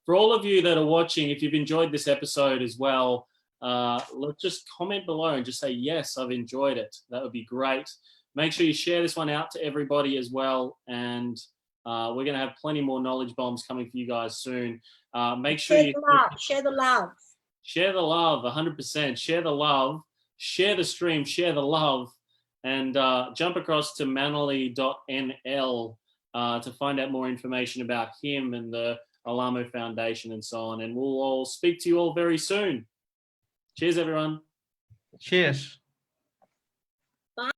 for all of you that are watching, if you've enjoyed this episode as well, let's just comment below and just say, yes, I've enjoyed it. That would be great. Make sure you share this one out to everybody as well. And we're going to have plenty more knowledge bombs coming for you guys soon. Make sure you share the love. Share the love, 100%. Share the love, share the stream, share the love, and jump across to manoli.nl to find out more information about him and the Ellemo Foundation and so on. And we'll all speak to you all very soon. Cheers, everyone. Cheers.